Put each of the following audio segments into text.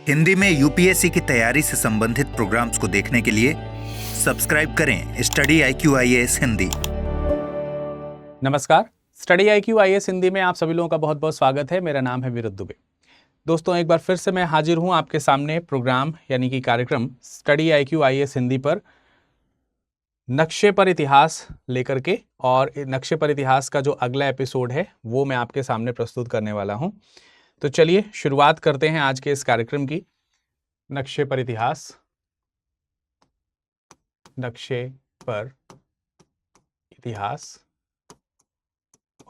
हिंदी में यूपीएससी की तैयारी से संबंधित प्रोग्राम्स को देखने के लिए सब्सक्राइब करें स्टडी IQ IAS हिंदी। नमस्कार, स्टडी IQ IAS हिंदी में आप सभी लोगों का बहुत बहुत स्वागत है। मेरा नाम है विरुद्ध दुबे। दोस्तों, एक बार फिर से मैं हाजिर हूं आपके सामने प्रोग्राम यानी कि कार्यक्रम स्टडी IQ IAS हिंदी पर नक्शे पर इतिहास लेकर के, और नक्शे पर इतिहास का जो अगला एपिसोड है वो मैं आपके सामने प्रस्तुत करने वाला हूं। तो चलिए शुरुआत करते हैं आज के इस कार्यक्रम की। नक्शे पर इतिहास, नक्शे पर इतिहास।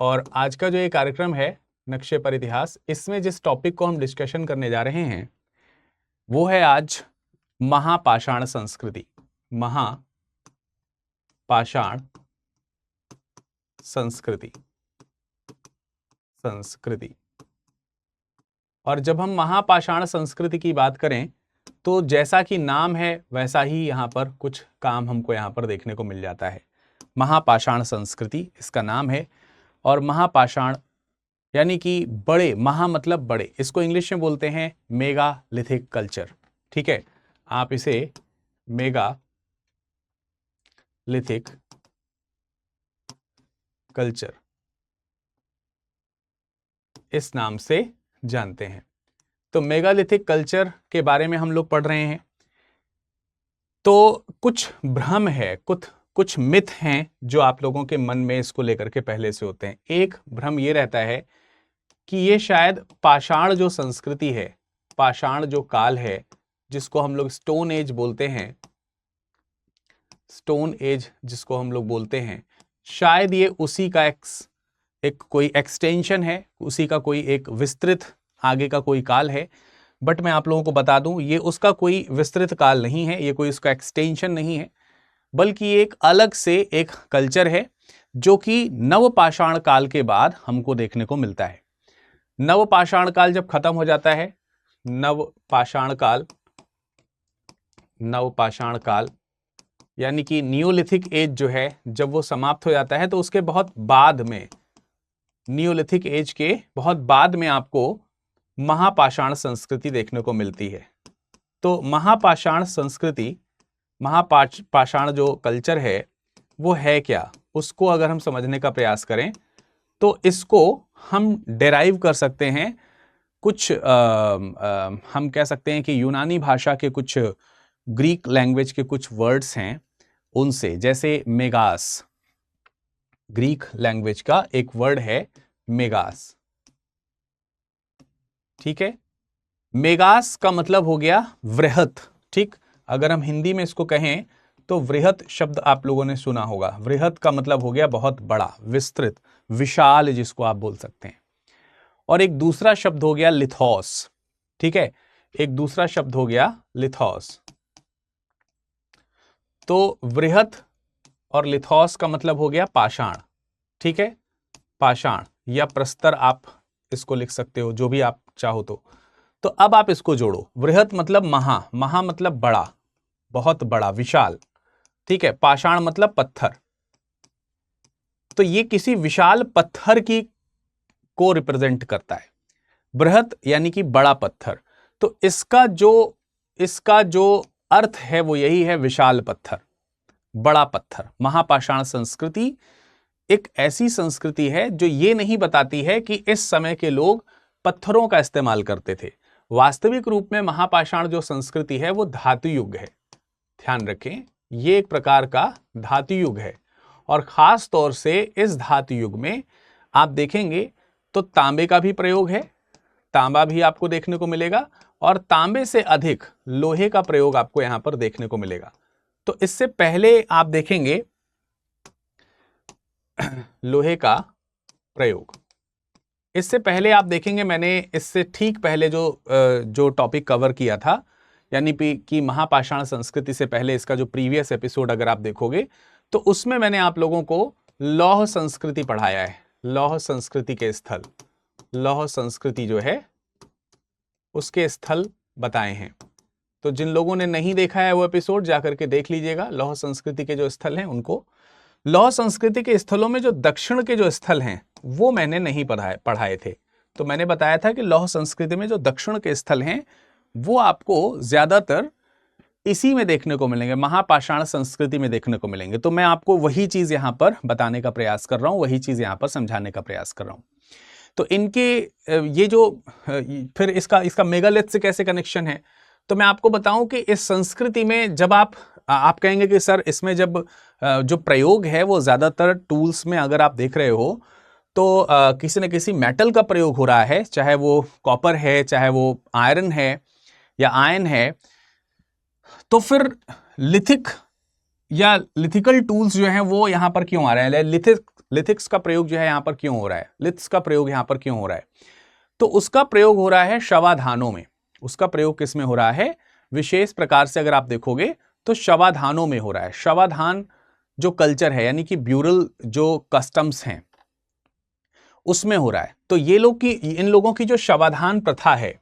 और आज का जो ये कार्यक्रम है नक्शे पर इतिहास, इसमें जिस टॉपिक को हम डिस्कशन करने जा रहे हैं वो है आज महापाषाण संस्कृति। महापाषाण संस्कृति। और जब हम महापाषाण संस्कृति की बात करें तो जैसा कि नाम है वैसा ही यहाँ पर कुछ काम हमको यहाँ पर देखने को मिल जाता है। महापाषाण संस्कृति इसका नाम है, और महापाषाण यानी कि बड़े, महा मतलब बड़े, इसको इंग्लिश में बोलते हैं मेगालिथिक कल्चर। ठीक है, आप इसे मेगालिथिक कल्चर इस नाम से जानते हैं। तो मेगालिथिक कल्चर के बारे में हम लोग पढ़ रहे हैं। तो कुछ भ्रम है, कुछ मिथ हैं जो आप लोगों के मन में इसको लेकर के पहले से होते हैं। एक भ्रम ये रहता है कि ये शायद पाषाण जो संस्कृति है, पाषाण जो काल है, जिसको हम लोग स्टोन एज बोलते हैं, स्टोन एज जिसको हम लोग बोलते हैं, शायद ये उसी का एक कोई एक्सटेंशन है, उसी का कोई एक विस्तृत आगे का कोई काल है। बट मैं आप लोगों को बता दूं, ये उसका कोई विस्तृत काल नहीं है, ये कोई उसका एक्सटेंशन नहीं है, बल्कि एक अलग से एक कल्चर है जो कि नवपाषाण काल के बाद हमको देखने को मिलता है। नवपाषाण काल जब खत्म हो जाता है, नवपाषाण काल यानी कि नियोलिथिक एज जो है, जब वो समाप्त हो जाता है तो उसके बहुत बाद में, नियोलिथिक एज के बहुत बाद में आपको महापाषाण संस्कृति देखने को मिलती है। तो महापाषाण संस्कृति, महापाषाण जो कल्चर है वो है क्या, उसको अगर हम समझने का प्रयास करें तो इसको हम डेराइव कर सकते हैं कुछ हम कह सकते हैं कि यूनानी भाषा के कुछ, ग्रीक लैंग्वेज के कुछ वर्ड्स हैं उनसे, जैसे मेगास। ग्रीक लैंग्वेज का एक वर्ड है मेगास। ठीक है, मेगास का मतलब हो गया वृहत। ठीक, अगर हम हिंदी में इसको कहें तो वृहत शब्द आप लोगों ने सुना होगा। वृहत का मतलब हो गया बहुत बड़ा, विस्तृत, विशाल, जिसको आप बोल सकते हैं। और एक दूसरा शब्द हो गया लिथोस। ठीक है, एक दूसरा शब्द हो गया लिथोस। तो वृहत और लिथोस का मतलब हो गया पाषाण। ठीक है, पाषाण या प्रस्तर आप इसको लिख सकते हो, जो भी आप चाहो तो अब आप इसको जोड़ो। वृहत मतलब महा मतलब बड़ा, बहुत बड़ा, विशाल। ठीक है, पाषाण मतलब पत्थर। तो ये किसी विशाल पत्थर की को रिप्रेजेंट करता है। बृहत यानी कि बड़ा पत्थर। तो इसका जो अर्थ है वो यही है, विशाल पत्थर, बड़ा पत्थर। महापाषाण संस्कृति एक ऐसी संस्कृति है जो ये नहीं बताती है कि इस समय के लोग पत्थरों का इस्तेमाल करते थे। वास्तविक रूप में महापाषाण जो संस्कृति है वो धातु युग है। ध्यान रखें, ये एक प्रकार का धातु युग है, और खास तौर से इस धातु युग में आप देखेंगे तो तांबे का भी प्रयोग है। तांबा भी आपको देखने को मिलेगा, और तांबे से अधिक लोहे का प्रयोग आपको यहां पर देखने को मिलेगा। तो इससे पहले आप देखेंगे लोहे का प्रयोग, इससे पहले आप देखेंगे, मैंने इससे ठीक पहले जो टॉपिक कवर किया था, यानी कि महापाषाण संस्कृति से पहले इसका जो प्रीवियस एपिसोड अगर आप देखोगे तो उसमें मैंने आप लोगों को लौह संस्कृति पढ़ाया है। लौह संस्कृति के स्थल, लौह संस्कृति जो है उसके स्थल बताए हैं। तो जिन लोगों ने नहीं देखा है वो एपिसोड जाकर के देख लीजिएगा। लौह संस्कृति के जो स्थल हैं उनको, लौह संस्कृति के स्थलों में जो दक्षिण के जो स्थल हैं वो मैंने नहीं पढ़ाए थे। तो मैंने बताया था कि लौह संस्कृति में जो दक्षिण के स्थल हैं वो आपको ज्यादातर इसी में देखने को मिलेंगे, महापाषाण संस्कृति में देखने को मिलेंगे। तो मैं आपको वही चीज यहां पर बताने का प्रयास कर रहा हूं, वही चीज यहां पर समझाने का प्रयास कर रहा हूं। तो इनके ये जो फिर इसका मेगालिथ से कैसे कनेक्शन है, तो मैं आपको बताऊं कि इस संस्कृति में जब आप कहेंगे कि सर इसमें जब जो प्रयोग है वो ज्यादातर टूल्स में अगर आप देख रहे हो तो किसी न किसी मेटल का प्रयोग हो रहा है, चाहे वो कॉपर है, चाहे वो आयरन है या आयन है, तो फिर लिथिक या लिथिकल टूल्स जो हैं वो यहां पर क्यों आ रहे हैं? लिथिक्स का प्रयोग जो है यहां पर क्यों हो रहा है? लिथ्स का प्रयोग यहां पर क्यों हो रहा है? तो उसका प्रयोग हो रहा है शवाधानों में। उसका प्रयोग किस में हो रहा है? विशेष प्रकार से अगर आप देखोगे तो शवाधानों में हो रहा है। शवाधान जो कल्चर है, यानी कि ब्यूरल जो कस्टम्स हैं, उसमें हो रहा है। तो ये लोग की, इन लोगों की जो शवाधान प्रथा है,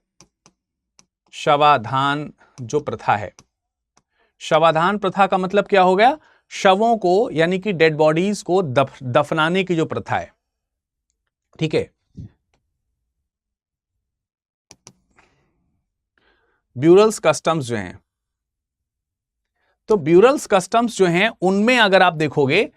शवाधान जो प्रथा है, शवाधान प्रथा का मतलब क्या हो गया? शवों को, यानी कि डेड बॉडीज को दफनाने की जो प्रथा है, ठीक है। ब्यूरल्स कस्टम्स जो हैं, तो ब्यूरल्स कस्टम्स जो हैं उनमें अगर आप देखोगे,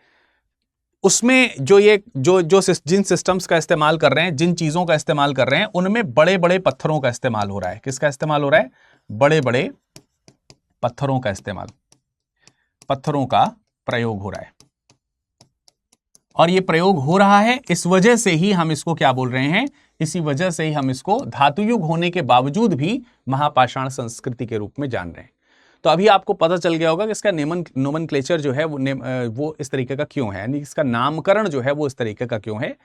उसमें जो ये जो जो जिन सिस्टम्स का इस्तेमाल कर रहे हैं, जिन चीजों का इस्तेमाल कर रहे हैं, उनमें बड़े बड़े पत्थरों का इस्तेमाल हो रहा है। किसका इस्तेमाल हो रहा है? बड़े बड़े पत्थरों का इस्तेमाल, पत्थरों का प्रयोग हो रहा है। और ये प्रयोग हो रहा है, इस वजह से ही हम इसको क्या बोल रहे हैं? इसी वजह से ही हम इसको धातुयुग होने के बावजूद भी महापाषाण संस्कृति के रूप में जान रहे हैं। तो अभी आपको पता चल गया होगा कि इसका नोमेनक्लेचर जो है वो इस तरीके का क्यों है, यानी इसका नामकरण जो है वो इस तरीके का क्यों है।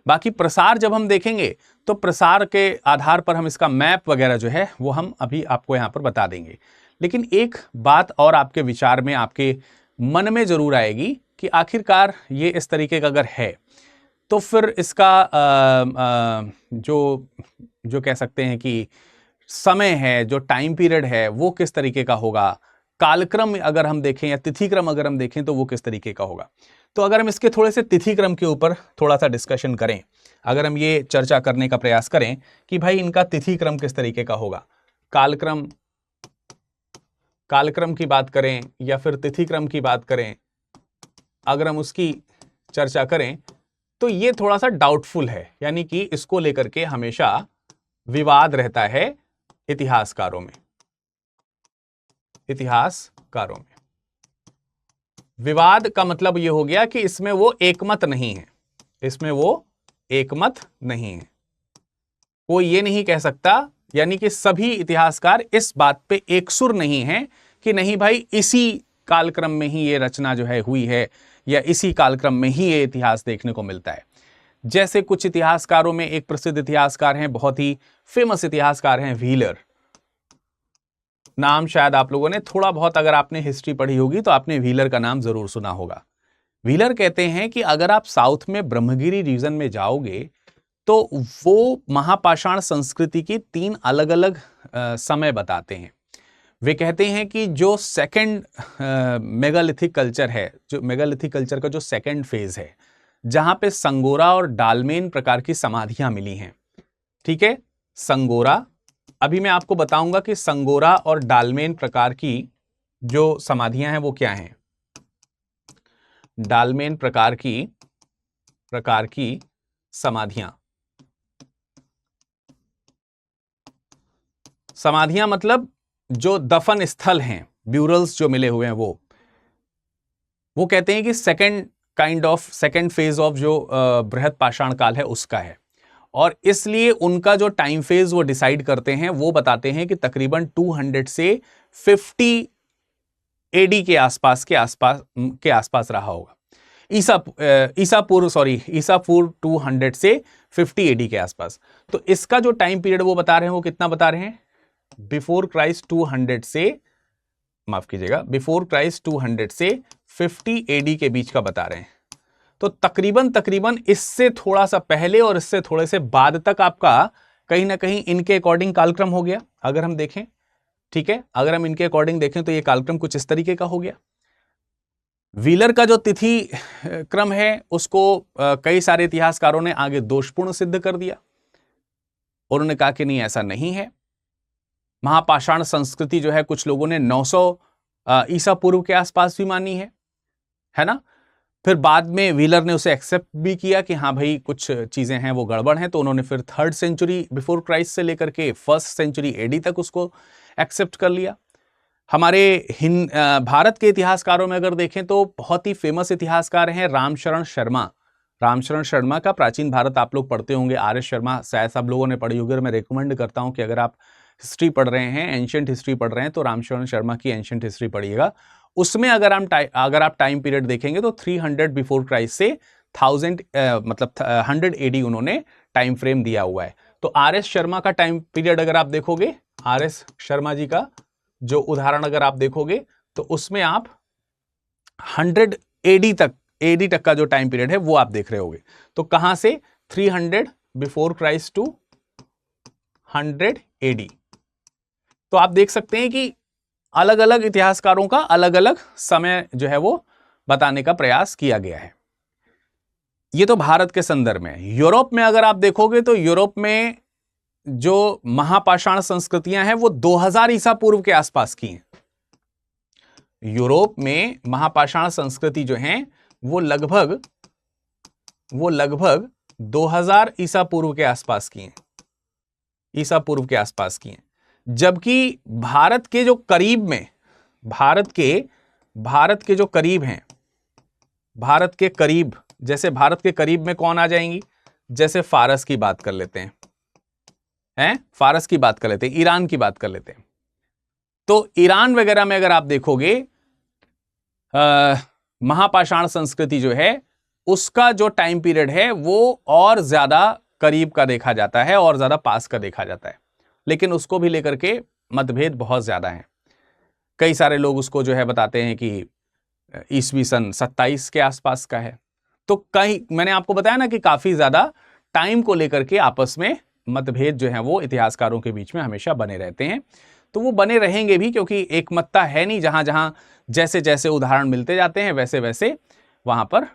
बाकी प्रसार जब हम देखेंगे तो प्रसार के आधार पर हम इसका मैप वगैरह जो है वो हम अभी आपको यहां पर बता देंगे। लेकिन एक बात और आपके विचार में, आपके मन में जरूर आएगी कि आखिरकार ये इस तरीके का अगर है तो फिर इसका जो कह सकते हैं कि समय है, जो टाइम पीरियड है, वो किस तरीके का होगा, कालक्रम अगर हम देखें या तिथिक्रम अगर हम देखें तो वो किस तरीके का होगा। तो अगर हम इसके थोड़े से तिथिक्रम के ऊपर थोड़ा सा डिस्कशन करें, अगर हम ये चर्चा करने का प्रयास करें कि भाई इनका तिथिक्रम किस तरीके का होगा, कालक्रम की बात करें या फिर तिथिक्रम की बात करें, अगर हम उसकी चर्चा करें तो ये थोड़ा सा डाउटफुल है, यानी कि इसको लेकर के हमेशा विवाद रहता है इतिहासकारों में। इतिहासकारों में विवाद का मतलब यह हो गया कि इसमें वो एकमत नहीं है, इसमें वो एकमत नहीं है। कोई ये नहीं कह सकता, यानी कि सभी इतिहासकार इस बात पे एकसुर नहीं है कि नहीं भाई इसी कालक्रम में ही ये रचना जो है हुई है, या इसी कालक्रम में ही ये इतिहास देखने को मिलता है। जैसे कुछ इतिहासकारों में एक प्रसिद्ध इतिहासकार हैं, बहुत ही फेमस इतिहासकार हैं, व्हीलर। नाम शायद आप लोगों ने थोड़ा बहुत, अगर आपने हिस्ट्री पढ़ी होगी तो आपने व्हीलर का नाम जरूर सुना होगा। व्हीलर कहते हैं कि अगर आप साउथ में ब्रह्मगिरी रीजन में जाओगे तो वो महापाषाण संस्कृति की 3 अलग अलग समय बताते हैं। वे कहते हैं कि जो सेकंड मेगालिथिक कल्चर है, जो मेगालिथिक कल्चर का जो सेकंड फेज है, जहां पे संगोरा और डालमेन प्रकार की समाधियां मिली हैं, ठीक है। संगोरा, अभी मैं आपको बताऊंगा कि संगोरा और डालमेन प्रकार की जो समाधियां हैं वो क्या हैं। डालमेन प्रकार की समाधियां मतलब जो दफन स्थल हैं, ब्यूरल्स जो मिले हुए हैं, वो कहते हैं कि सेकंड फेज ऑफ जो बृहद पाषाण काल है उसका है। और इसलिए उनका जो टाइम फेज वो डिसाइड करते हैं, वो बताते हैं कि तकरीबन 200 से 50 एडी के आसपास रहा होगा। ईसा पूर्व 200 से 50 एडी के आसपास। तो इसका जो टाइम पीरियड वो बता रहे हैं, वो कितना बता रहे हैं? बिफोर क्राइस्ट 200 से 50 एडी के बीच का बता रहे हैं। तो तकरीबन इससे थोड़ा सा पहले और इससे थोड़े से बाद तक आपका कहीं ना कहीं इनके अकॉर्डिंग कालक्रम हो गया, अगर हम देखें, ठीक है। अगर हम इनके अकॉर्डिंग देखें तो ये कालक्रम कुछ इस तरीके का हो गया। व्हीलर का जो तिथि क्रम है उसको कई सारे इतिहासकारों ने आगे दोषपूर्ण सिद्ध कर दिया। उन्होंने कहा कि नहीं, ऐसा नहीं है। महापाषाण संस्कृति जो है कुछ लोगों ने 900 ईसा पूर्व के आसपास भी मानी है ना। फिर बाद में व्हीलर ने उसे एक्सेप्ट भी किया कि हाँ भाई कुछ चीजें हैं वो गड़बड़ हैं, तो उन्होंने फिर 3rd सेंचुरी बिफोर क्राइस्ट से लेकर के 1st सेंचुरी एडी तक उसको एक्सेप्ट कर लिया। हमारे भारत के इतिहासकारों में अगर देखें तो बहुत ही फेमस इतिहासकार हैं रामशरण शर्मा। रामशरण शर्मा का प्राचीन भारत आप लोग पढ़ते होंगे, आर.एस. शर्मा शायद सब लोगों ने पढ़ी होगी। मैं रिकमेंड करता हूं कि अगर आप हिस्ट्री पढ़ रहे हैं, एंशिएंट हिस्ट्री पढ़ रहे हैं, तो रामशरण शर्मा की एंशिएंट हिस्ट्री पढ़िएगा। उसमें अगर आप टाइम पीरियड देखेंगे तो 300 बिफोर क्राइस्ट से 100 एडी उन्होंने टाइम फ्रेम दिया हुआ है। तो आर.एस. शर्मा का टाइम पीरियड अगर आप देखोगे, आर.एस. शर्मा जी का जो उदाहरण अगर आप देखोगे तो उसमें आप 100 एडी तक का जो टाइम पीरियड है वो आप देख रहे होगे। तो कहां से 300 बिफोर क्राइस्ट टू 100 एडी। तो आप देख सकते हैं कि अलग अलग इतिहासकारों का अलग अलग समय जो है वो बताने का प्रयास किया गया है। ये तो भारत के संदर्भ में। यूरोप में अगर आप देखोगे तो यूरोप में जो महापाषाण संस्कृतियां हैं वो 2000 ईसा पूर्व के आसपास की हैं। यूरोप में महापाषाण संस्कृति जो है वो लगभग 2000 ईसा पूर्व के आसपास की हैं, ईसा पूर्व के आसपास की हैं। जबकि भारत के जो करीब में, भारत के जो करीब हैं, भारत के करीब, जैसे भारत के करीब में कौन आ जाएंगी, जैसे फारस की बात कर लेते हैं, फारस की बात कर लेते हैं, ईरान की बात कर लेते हैं। तो ईरान वगैरह में अगर आप देखोगे महापाषाण संस्कृति जो है उसका जो टाइम पीरियड है वो और ज्यादा करीब का देखा जाता है और ज्यादा पास का देखा जाता है, लेकिन उसको भी लेकर के मतभेद बहुत ज्यादा है। कई सारे लोग उसको जो है बताते हैं कि ईस्वी सन 27 के आसपास का है। तो मैंने आपको बताया ना कि काफी ज्यादा टाइम को लेकर के आपस में मतभेद जो है वो इतिहासकारों के बीच में हमेशा बने रहते हैं। तो वो बने रहेंगे भी, क्योंकि एकमतता है नहीं। जहां जहां जैसे जैसे उदाहरण मिलते जाते हैं वैसे वैसे वहां पर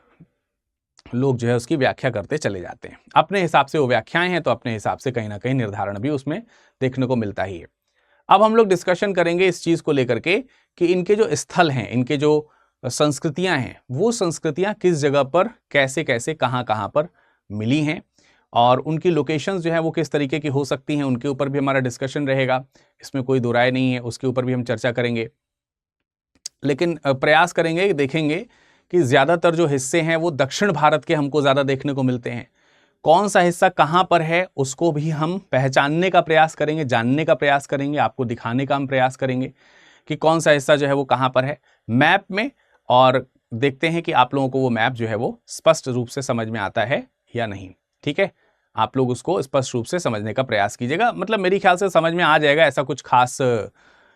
लोग जो है उसकी व्याख्या करते चले जाते हैं। अपने हिसाब से वो व्याख्याएं हैं तो अपने हिसाब से कहीं ना कहीं निर्धारण भी उसमें देखने को मिलता ही है। अब हम लोग डिस्कशन करेंगे इस चीज को लेकर के कि इनके जो स्थल हैं, इनके जो संस्कृतियां हैं, वो संस्कृतियां किस जगह पर कैसे कैसे कहां कहां पर मिली हैं और उनकी लोकेशंस जो है वो किस तरीके की हो सकती हैं, उनके ऊपर भी हमारा डिस्कशन रहेगा। इसमें कोई दो राय नहीं है, उसके ऊपर भी हम चर्चा करेंगे। लेकिन प्रयास करेंगे, देखेंगे कि ज्यादातर जो हिस्से हैं वो दक्षिण भारत के हमको ज्यादा देखने को मिलते हैं। कौन सा हिस्सा कहां पर है उसको भी हम पहचानने का प्रयास करेंगे, जानने का प्रयास करेंगे, आपको दिखाने का हम प्रयास करेंगे कि कौन सा हिस्सा जो है वो कहां पर है मैप में। और देखते हैं कि आप लोगों को वो मैप जो है वो स्पष्ट रूप से समझ में आता है या नहीं। ठीक है, आप लोग उसको स्पष्ट रूप से समझने का प्रयास कीजिएगा। मतलब मेरे ख्याल से समझ में आ जाएगा, ऐसा कुछ खास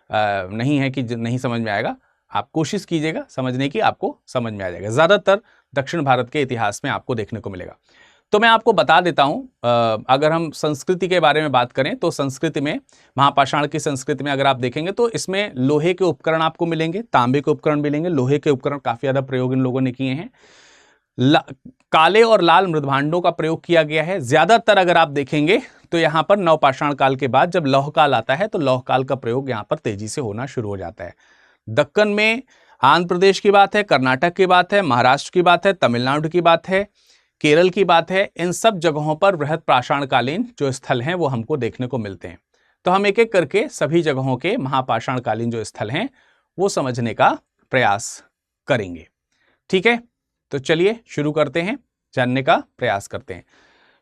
नहीं है कि नहीं समझ में आएगा। आप कोशिश कीजिएगा समझने की, आपको समझ में आ जाएगा। ज्यादातर दक्षिण भारत के इतिहास में आपको देखने को मिलेगा। तो मैं आपको बता देता हूं, अगर हम संस्कृति के बारे में बात करें तो संस्कृति में, महापाषाण की संस्कृति में अगर आप देखेंगे तो इसमें लोहे के उपकरण आपको मिलेंगे, तांबे के उपकरण मिलेंगे। लोहे के उपकरण काफी ज्यादा प्रयोग इन लोगों ने किए हैं। काले और लाल मृदभांडों का प्रयोग किया गया है ज्यादातर। अगर आप देखेंगे तो यहां पर नवपाषाण काल के बाद जब लौह काल आता है तो लौह काल का प्रयोग यहां पर तेजी से होना शुरू हो जाता है। दक्कन में आंध्र प्रदेश की बात है, कर्नाटक की बात है, महाराष्ट्र की बात है, तमिलनाडु की बात है, केरल की बात है। इन सब जगहों पर बृहत पाषाणकालीन जो स्थल हैं वो हमको देखने को मिलते हैं। तो हम एक एक करके सभी जगहों के महापाषाणकालीन जो स्थल हैं वो समझने का प्रयास करेंगे। ठीक है, तो चलिए शुरू करते हैं, जानने का प्रयास करते हैं,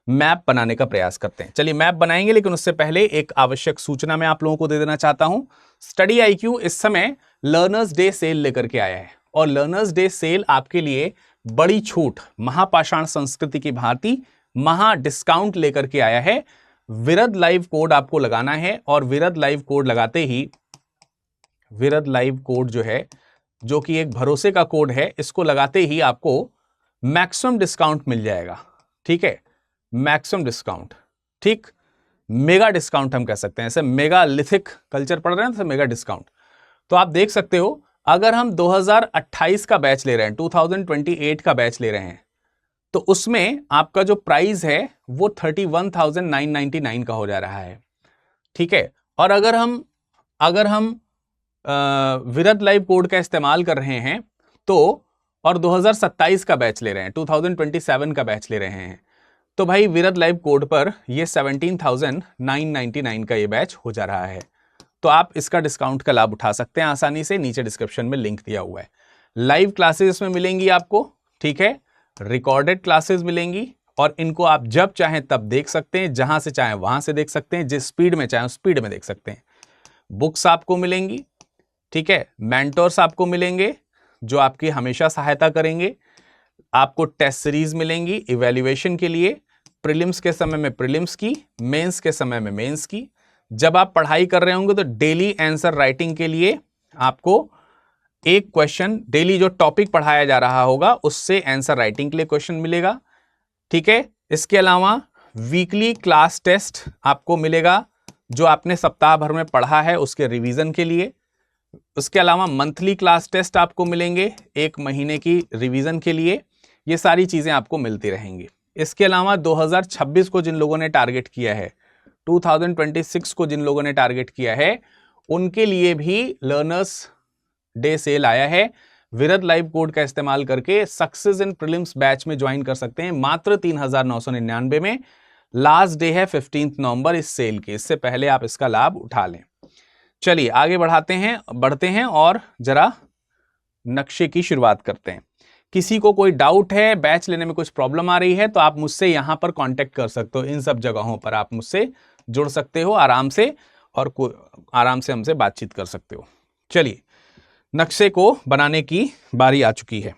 मैप बनाने का प्रयास करते हैं। चलिए मैप बनाएंगे, लेकिन उससे पहले एक आवश्यक सूचना मैं आप लोगों को दे देना चाहता हूं। स्टडी आईक्यू इस समय लर्नर्स डे सेल लेकर के आया है और लर्नर्स डे सेल आपके लिए बड़ी छूट, महापाषाण संस्कृति की भांति महा डिस्काउंट लेकर के आया है। विरद लाइव कोड आपको लगाना है और विरद लाइव कोड लगाते ही, विरद लाइव कोड जो है, जो कि एक भरोसे का कोड है, इसको लगाते ही आपको मैक्सिमम डिस्काउंट मिल जाएगा। ठीक है, मैक्सिमम डिस्काउंट, ठीक, मेगा डिस्काउंट हम कह सकते हैं। ऐसे मेगालिथिक कल्चर पढ़ रहे हैं तो मेगा डिस्काउंट। तो आप देख सकते हो, अगर हम 2028 का बैच ले रहे हैं, 2028 का बैच ले रहे हैं, तो उसमें आपका जो प्राइस है वो 31,999 का हो जा रहा है। ठीक है, और अगर हम अगर हम विरत लाइव कोड का इस्तेमाल कर रहे हैं तो, और 2027 का बैच ले रहे हैं, 2027 का बैच ले रहे हैं, तो भाई विरत लाइव कोड पर ये 17,999 का ये बैच हो जा रहा है। तो आप इसका डिस्काउंट का लाभ उठा सकते हैं आसानी से, नीचे डिस्क्रिप्शन में लिंक दिया हुआ है। लाइव क्लासेस में मिलेंगी आपको, ठीक है, रिकॉर्डेड क्लासेस मिलेंगी, और इनको आप जब चाहें तब देख सकते हैं, जहां से चाहें वहां से देख सकते हैं, जिस स्पीड में चाहें उस स्पीड में देख सकते हैं। बुक्स आपको मिलेंगी, ठीक है, मेंटर्स आपको मिलेंगे जो आपकी हमेशा सहायता करेंगे, आपको टेस्ट सीरीज मिलेंगी इवैल्यूएशन के लिए, प्रीलिम्स के समय में प्रीलिम्स की, मेंस के समय में मेंस की। जब आप पढ़ाई कर रहे होंगे तो डेली आंसर राइटिंग के लिए आपको एक क्वेश्चन, डेली जो टॉपिक पढ़ाया जा रहा होगा उससे आंसर राइटिंग के लिए क्वेश्चन मिलेगा, ठीक है। इसके अलावा वीकली क्लास टेस्ट आपको मिलेगा जो आपने सप्ताह भर में पढ़ा है उसके रिवीजन के लिए। उसके अलावा मंथली क्लास टेस्ट आपको मिलेंगे एक महीने की रिवीजन के लिए। ये सारी चीजें आपको मिलती रहेंगी। इसके अलावा 2026 को जिन लोगों ने टारगेट किया है, 2026 को जिन लोगों ने टारगेट किया है, उनके लिए भी लर्नर्स डे सेल आया है। विरत लाइव कोड का इस्तेमाल करके सक्सेस इन प्रीलिम्स बैच में ज्वाइन कर सकते हैं मात्र 3,999 में। लास्ट डे है 15 नवंबर इस सेल की, इससे पहले आप इसका लाभ उठा लें। चलिए आगे बढ़ते हैं और जरा नक्शे की शुरुआत करते हैं। किसी को कोई डाउट है, बैच लेने में कुछ प्रॉब्लम आ रही है, तो आप मुझसे यहां पर कांटेक्ट कर सकते हो। इन सब जगहों पर आप मुझसे जुड़ सकते हो आराम से, और आराम से हमसे बातचीत कर सकते हो। चलिए नक्शे को बनाने की बारी आ चुकी है।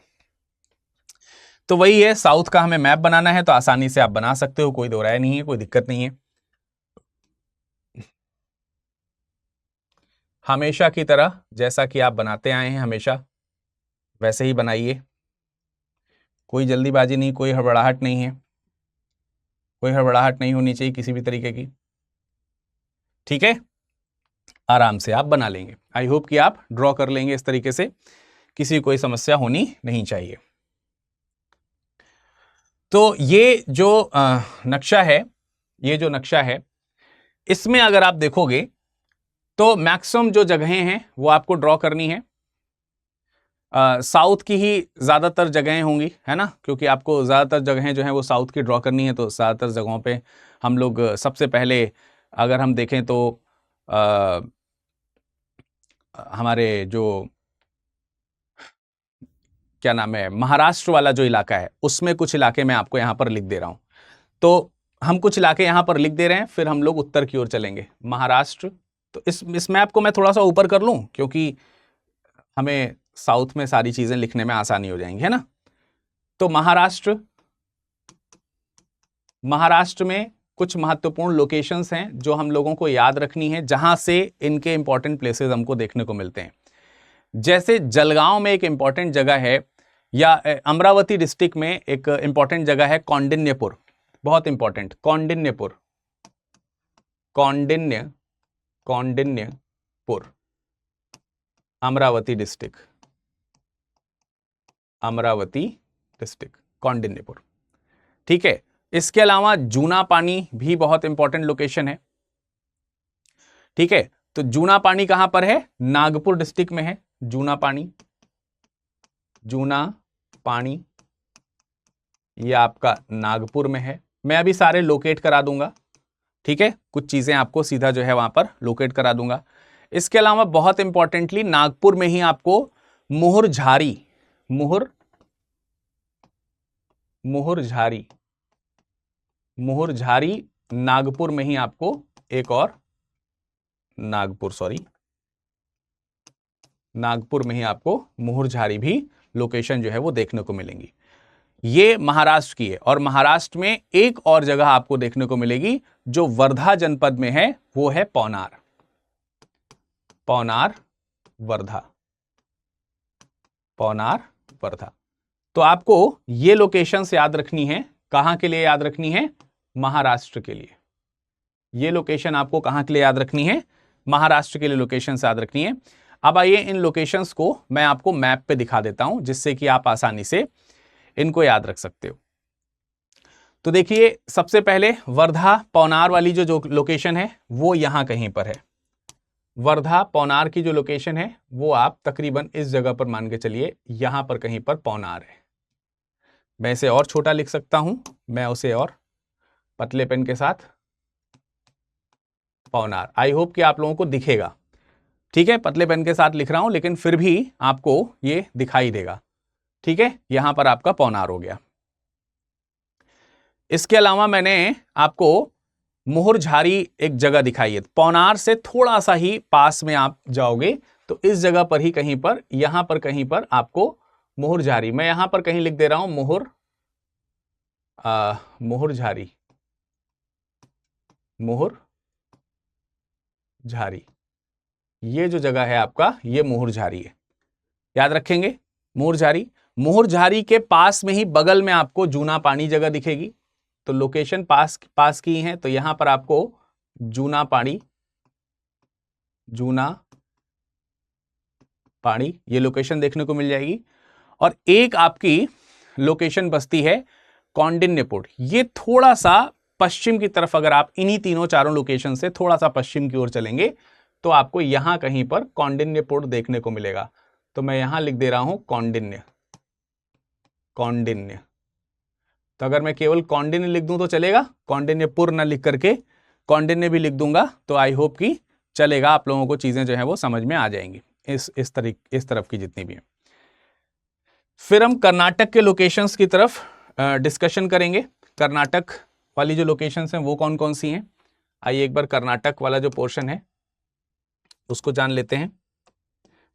तो वही है, साउथ का हमें मैप बनाना है, तो आसानी से आप बना सकते हो, कोई दो राय नहीं है, कोई दिक्कत नहीं है। हमेशा की तरह जैसा कि आप बनाते आए हैं हमेशा वैसे ही बनाइए, कोई जल्दीबाजी नहीं, कोई हड़बड़ाहट नहीं है, कोई हड़बड़ाहट नहीं होनी चाहिए किसी भी तरीके की, ठीक है। आराम से आप बना लेंगे। आई होप कि आप ड्रॉ कर लेंगे इस तरीके से, किसी कोई समस्या होनी नहीं चाहिए। तो ये जो नक्शा है, ये जो नक्शा है, इसमें अगर आप देखोगे तो मैक्सिमम जो जगहें हैं वो आपको ड्रॉ करनी है। साउथ की ही ज़्यादातर जगहें होंगी, है ना, क्योंकि आपको ज़्यादातर जगहें जो हैं वो साउथ की ड्रॉ करनी है। तो ज़्यादातर जगहों पे हम लोग सबसे पहले अगर हम देखें तो हमारे जो क्या नाम है, महाराष्ट्र वाला जो इलाका है, उसमें कुछ इलाके मैं आपको यहाँ पर लिख दे रहा हूँ। तो हम कुछ इलाके यहाँ पर लिख दे रहे हैं, फिर हम लोग उत्तर की ओर चलेंगे। महाराष्ट्र, तो इस मैप को मैं थोड़ा सा ऊपर कर लूँ क्योंकि हमें साउथ में सारी चीजें लिखने में आसानी हो जाएंगी, है ना। तो महाराष्ट्र में कुछ महत्वपूर्ण लोकेशंस हैं जो हम लोगों को याद रखनी है, जहां से इनके इंपॉर्टेंट प्लेसेस हमको देखने को मिलते हैं। जैसे जलगांव में एक इंपॉर्टेंट जगह है, या अमरावती डिस्ट्रिक्ट में एक इंपॉर्टेंट जगह है कौंडिन्यपुर, बहुत इंपॉर्टेंट, कौंडिन्यपुर, कौंडिन्यपुर, अमरावती डिस्ट्रिक्ट, कौंडिन्यपुर, ठीक है। इसके अलावा जूना पानी भी बहुत इंपॉर्टेंट लोकेशन है, ठीक है। तो जूना पानी कहां पर है, नागपुर डिस्ट्रिक्ट में है। जूना पानी ये आपका नागपुर में है। मैं अभी सारे लोकेट करा दूंगा, ठीक है, कुछ चीजें आपको सीधा जो है वहां पर लोकेट करा दूंगा। इसके अलावा बहुत इंपॉर्टेंटली नागपुर में ही आपको मुहुरझारी नागपुर में ही आपको एक और नागपुर में ही आपको मुहुरझारी भी लोकेशन जो है वो देखने को मिलेंगी। ये महाराष्ट्र की है, और महाराष्ट्र में एक और जगह आपको देखने को मिलेगी जो वर्धा जनपद में है, वो है पौनार, वर्धा। तो आपको ये लोकेशंस याद रखनी है। कहां के लिए याद रखनी है, महाराष्ट्र के लिए। ये लोकेशन आपको कहां के लिए याद रखनी है, महाराष्ट्र के लिए लोकेशंस याद रखनी है। अब आइए इन लोकेशंस को मैं आपको मैप पे दिखा देता हूं, जिससे कि आप आसानी से इनको याद रख सकते हो। तो देखिए, सबसे पहले वर्धा पौनार वाली जो लोकेशन है वो यहां कहीं पर है, वर्धा पौनार की जो लोकेशन है वो आप तकरीबन इस जगह पर मान के चलिए, यहां पर कहीं पर पौनार है। मैं इसे और छोटा लिख सकता हूं, मैं उसे और पतले पेन के साथ पौनार। आई होप कि आप लोगों को दिखेगा। ठीक है, पतले पेन के साथ लिख रहा हूं लेकिन फिर भी आपको ये दिखाई देगा। ठीक है, यहां पर आपका पौनार हो गया। इसके अलावा मैंने आपको मोहरझारी एक जगह दिखाई है। पौनार से थोड़ा सा ही पास में आप जाओगे तो इस जगह पर ही कहीं पर, यहां पर कहीं पर आपको मोहरझारी, मैं यहां पर कहीं लिख दे रहा हूं मोहरझारी, मोहरझारी, ये जो जगह है आपका, ये मोहरझारी है। याद रखेंगे मोहरझारी। मोहरझारी के पास में ही बगल में आपको जूना पानी जगह दिखेगी। तो लोकेशन पास की है, तो यहां पर आपको जूना पानी ये लोकेशन देखने को मिल जाएगी। और एक आपकी लोकेशन बसती है कौंडिन्यपुर। ये थोड़ा सा पश्चिम की तरफ, अगर आप इन्हीं तीनों चारों लोकेशन से थोड़ा सा पश्चिम की ओर चलेंगे तो आपको यहां कहीं पर कौंडिन्यपुर देखने को मिलेगा। तो मैं यहां लिख दे रहा हूं कौंडिन्य। तो अगर मैं केवल कौंडिन्य लिख दूं तो चलेगा, कौंडिन्यपुर न लिख करके कौंडिन्य भी लिख दूंगा तो आई होप कि चलेगा। आप लोगों को चीजें जो है वो समझ में आ जाएंगी, इस तरफ की जितनी भी है। फिर हम कर्नाटक के लोकेशंस की तरफ डिस्कशन करेंगे। कर्नाटक वाली जो लोकेशंस हैं वो कौन कौन सी हैं, आइए एक बार कर्नाटक वाला जो पोर्शन है उसको जान लेते हैं।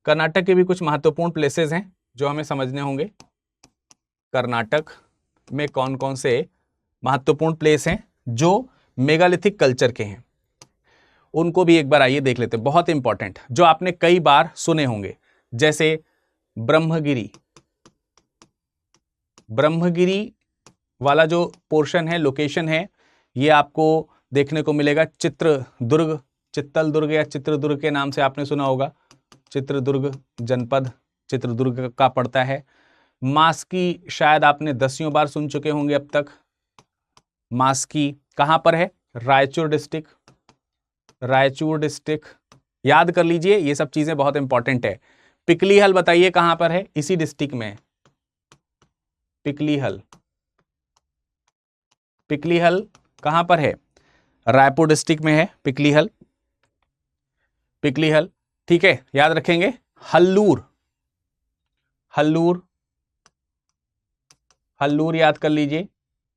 कर्नाटक के भी कुछ महत्वपूर्ण प्लेसेस हैं जो हमें समझने होंगे। कर्नाटक में कौन कौन से महत्वपूर्ण प्लेस हैं जो मेगालिथिक कल्चर के हैं, उनको भी एक बार आइए देख लेते हैं। बहुत इंपॉर्टेंट, जो आपने कई बार सुने होंगे, जैसे ब्रह्मगिरी वाला जो पोर्शन है, लोकेशन है, ये आपको देखने को मिलेगा चित्तलदुर्ग या चित्रदुर्ग के नाम से आपने सुना होगा। चित्रदुर्ग जनपद चित्रदुर्ग का पड़ता है। मास्की शायद आपने 10 बार सुन चुके होंगे अब तक। मास्की कहां पर है? रायचूर डिस्ट्रिक्ट, याद कर लीजिए, ये सब चीजें बहुत इंपॉर्टेंट है। पिकलीहल बताइए कहां पर है? इसी डिस्ट्रिक्ट में। पिकलीहल कहां पर है? रायपुर डिस्ट्रिक्ट में है पिकलीहल। ठीक है, याद रखेंगे। हल्लूर याद कर लीजिए,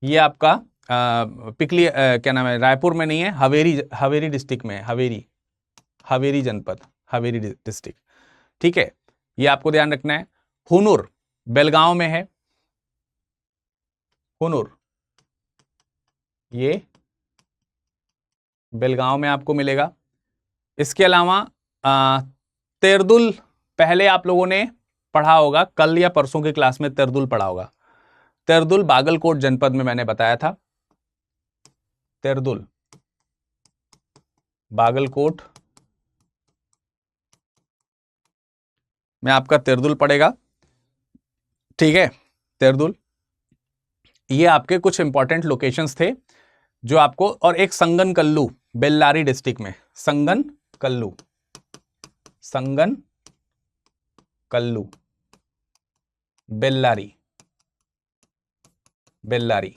ये आपका क्या नाम है, रायपुर में नहीं है, हवेरी डिस्ट्रिक्ट में है। हवेरी जनपद, हवेरी डिस्ट्रिक्ट। ठीक है, ये आपको ध्यान रखना है। हुनूर बेलगांव में है। हुनूर ये बेलगांव में आपको मिलेगा। इसके अलावा तेरदुल, पहले आप लोगों ने पढ़ा होगा, कल या परसों की क्लास में तेरदुल पढ़ा होगा। तेरदुल बागलकोट जनपद में मैंने बताया था। तेरदुल बागलकोट में आपका तेरदुल पड़ेगा। ठीक है, तेरदुल, ये आपके कुछ इंपॉर्टेंट लोकेशंस थे जो आपको, और एक संगन कल्लू बेल्लारी डिस्ट्रिक्ट में। संगन कल्लू बेल्लारी,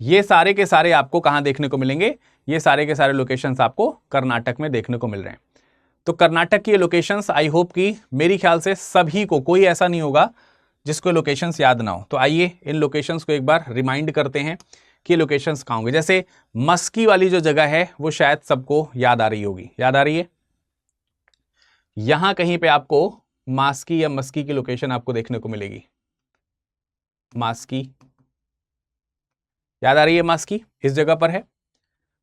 ये सारे के सारे आपको कहां देखने को मिलेंगे? ये सारे के सारे लोकेशंस आपको कर्नाटक में देखने को मिल रहे हैं। तो कर्नाटक की लोकेशंस, आई होप कि मेरी ख्याल से सभी को, कोई ऐसा नहीं होगा जिसको लोकेशंस याद ना हो। तो आइए इन लोकेशंस को एक बार रिमाइंड करते हैं कि लोकेशंस कहां होंगे। जैसे मस्की वाली जो जगह है वो शायद सबको याद आ रही होगी, याद आ रही है? यहां कहीं पे आपको मास्की या मस्की की लोकेशन आपको देखने को मिलेगी। मास्की, याद आ रही है? मास्की इस जगह पर है।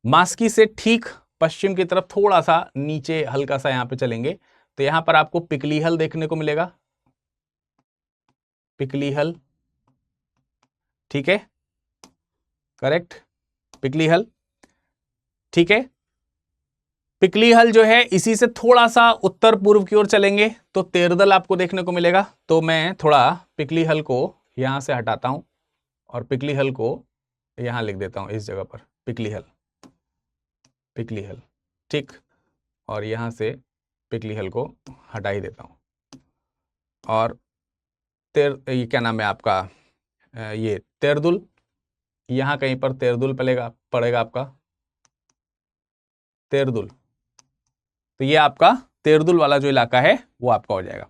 मास्की से ठीक पश्चिम की तरफ थोड़ा सा नीचे हल्का सा यहां पे चलेंगे तो यहां पर आपको पिकलीहल देखने को मिलेगा। पिकलीहल, ठीक है, करेक्ट, पिकलीहल। ठीक है, पिकलीहल जो है, इसी से थोड़ा सा उत्तर पूर्व की ओर चलेंगे तो तेरदल आपको देखने को मिलेगा। तो मैं थोड़ा पिकलीहल को यहां से हटाता हूं और पिकलीहल को यहां लिख देता हूं, इस जगह पर पिकलीहल, ठीक, और यहां से पिकली हिल को हटा ही देता हूँ, और ये क्या नाम है आपका, ये तेरदुल, यहाँ कहीं पर तेरदुल पड़ेगा आपका तेरदुल। तो ये आपका तेरदुल वाला जो इलाका है वो आपका हो जाएगा।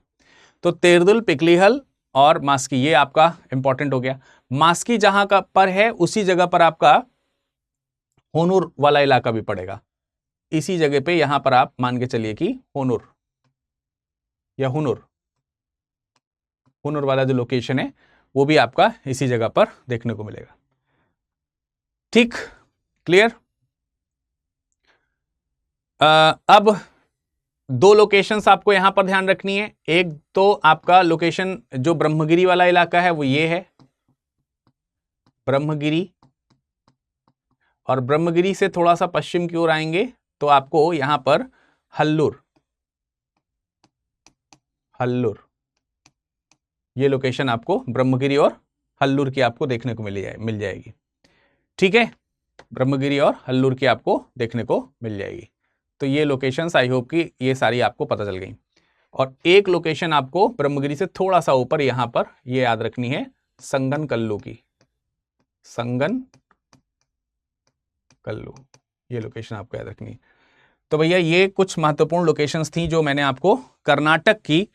तो तेरदुल, पिकलीहल और मास्की ये आपका इंपॉर्टेंट हो गया। मास्की जहां का पर है उसी जगह पर आपका होनूर वाला इलाका भी पड़ेगा। इसी जगह पे यहां पर आप मान के चलिए कि होनूर या हुनूर वाला जो लोकेशन है वो भी आपका इसी जगह पर देखने को मिलेगा। ठीक, क्लियर। अब दो लोकेशंस आपको यहां पर ध्यान रखनी है। एक तो आपका लोकेशन जो ब्रह्मगिरी वाला इलाका है वो ये है, ब्रह्मगिरी, और ब्रह्मगिरी से थोड़ा सा पश्चिम की ओर आएंगे तो आपको यहां पर हल्लूर ये लोकेशन आपको ब्रह्मगिरी और हल्लूर की आपको देखने को मिल जाएगी। ठीक है, ब्रह्मगिरी और हल्लूर की आपको देखने को मिल जाएगी। तो ये लोकेशंस आई होप कि ये सारी आपको पता चल गई। और एक लोकेशन आपको ब्रह्मगिरी से थोड़ा सा ऊपर यहां पर ये याद रखनी है, संगन कल्लू की, संगन कल्लू, ये लोकेशन आपको याद रखनी है। तो भैया ये कुछ महत्वपूर्ण लोकेशंस थी जो मैंने आपको कर्नाटक की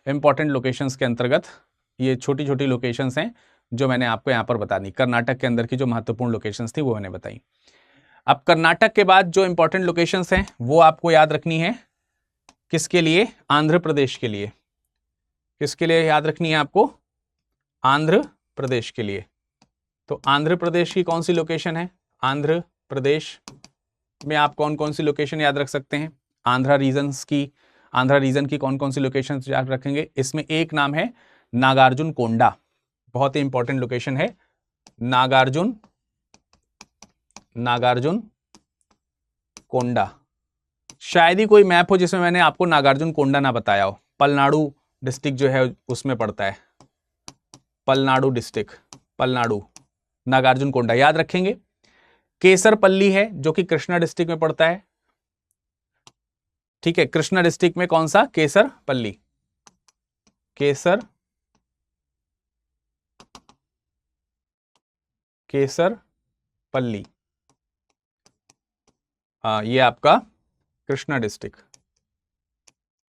इंपॉर्टेंट लोकेशंस के अंतर्गत, ये छोटी छोटी लोकेशंस हैं जो मैंने आपको यहां पर बता दी। कर्नाटक के अंदर की जो महत्वपूर्ण लोकेशंस थी वो मैंने बताई। अब कर्नाटक के बाद जो इंपॉर्टेंट लोकेशंस हैं वो आपको याद रखनी है, किसके लिए? आंध्र प्रदेश के लिए। किसके लिए याद रखनी है आपको? आंध्र प्रदेश के लिए। तो आंध्र प्रदेश की कौन सी लोकेशन है? आंध्र प्रदेश में आप कौन कौन सी लोकेशन याद रख सकते हैं? आंध्रा रीजन की कौन कौन सी लोकेशन याद रखेंगे? इसमें एक नाम है नागार्जुन कोंडा, बहुत ही इंपॉर्टेंट लोकेशन है नागार्जुन कोंडा। शायद ही कोई मैप हो जिसमें मैंने आपको नागार्जुन कोंडा ना बताया हो। पलनाडु डिस्ट्रिक्ट जो है उसमें पड़ता है, पलनाडु डिस्ट्रिक्ट, पलनाडु, नागार्जुन कोंडा याद रखेंगे। केसरपल्ली है जो कि कृष्णा डिस्ट्रिक्ट में पड़ता है। ठीक है, कृष्णा डिस्ट्रिक्ट में कौन सा? केसरपल्ली, केसरपल्ली, ये आपका कृष्णा डिस्ट्रिक्ट,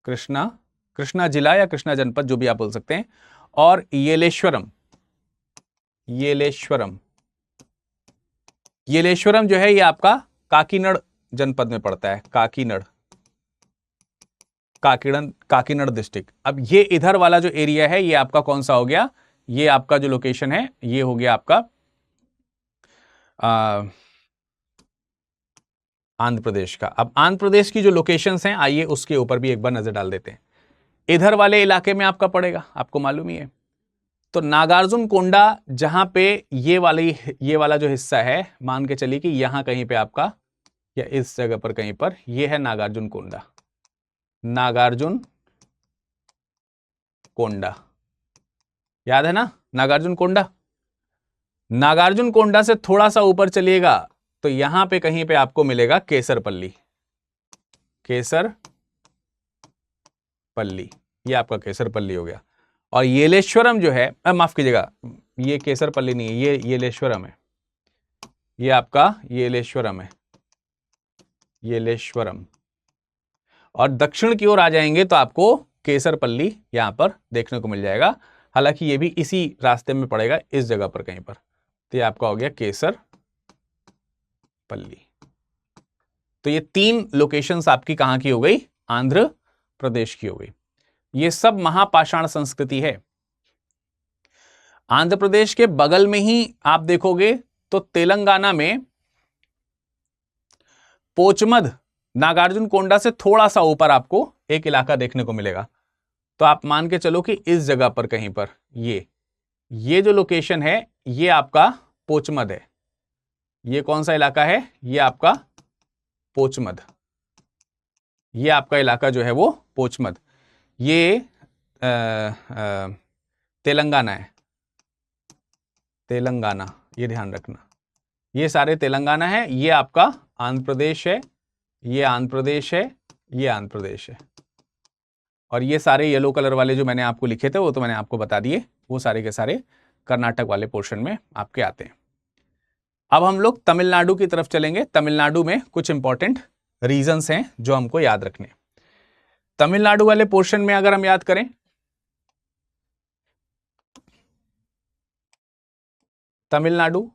कृष्णा जिला या कृष्णा जनपद जो भी आप बोल सकते हैं। और येलेश्वरम जो है ये आपका काकीनड़ जनपद में पड़ता है, काकीनड़ डिस्ट्रिक्ट। अब ये इधर वाला जो एरिया है ये आपका कौन सा हो गया? ये आपका जो लोकेशन है ये हो गया आपका आंध्र प्रदेश का। अब आंध्र प्रदेश की जो लोकेशंस हैं आइए उसके ऊपर भी एक बार नजर डाल देते हैं। इधर वाले इलाके में आपका पड़ेगा, आपको मालूम ही है। तो नागार्जुन कोंडा जहां पे ये वाला जो हिस्सा है, मान के चलिए कि यहां कहीं पे आपका, या इस जगह पर कहीं पर, ये है नागार्जुन कोंडा, याद है ना नागार्जुन कोंडा से थोड़ा सा ऊपर चलिएगा तो यहां पे कहीं पे आपको मिलेगा केसरपल्ली, ये आपका केसरपल्ली हो गया। और येलेश्वरम जो है, माफ कीजिएगा, ये केसरपल्ली नहीं है, ये येलेश्वरम है, ये आपका येलेश्वरम। और दक्षिण की ओर आ जाएंगे तो आपको केसरपल्ली यहां पर देखने को मिल जाएगा। हालांकि ये भी इसी रास्ते में पड़ेगा, इस जगह पर कहीं पर। तो ये आपका हो गया केसरपल्ली। तो ये तीन लोकेशंस आपकी कहां की हो गई? आंध्र प्रदेश की हो गई। ये सब महापाषाण संस्कृति है। आंध्र प्रदेश के बगल में ही आप देखोगे तो तेलंगाना में पोचमद, नागार्जुन कोंडा से थोड़ा सा ऊपर आपको एक इलाका देखने को मिलेगा। तो आप मान के चलो कि इस जगह पर कहीं पर ये जो लोकेशन है ये आपका पोचमद है। ये कौन सा इलाका है? ये आपका पोचमद, ये आपका इलाका जो है वो पोचमद, ये तेलंगाना है, ये ध्यान रखना, ये सारे तेलंगाना है। ये आपका आंध्र प्रदेश है, ये आंध्र प्रदेश है, ये आंध्र प्रदेश है। और ये सारे येलो कलर वाले जो मैंने आपको लिखे थे वो तो मैंने आपको बता दिए, वो सारे के सारे कर्नाटक वाले पोर्शन में आपके आते हैं। अब हम लोग तमिलनाडु की तरफ चलेंगे। तमिलनाडु में कुछ इंपॉर्टेंट रीजंस हैं जो हमको याद रखने। तमिलनाडु वाले पोर्शन में अगर हम याद करें, तमिलनाडु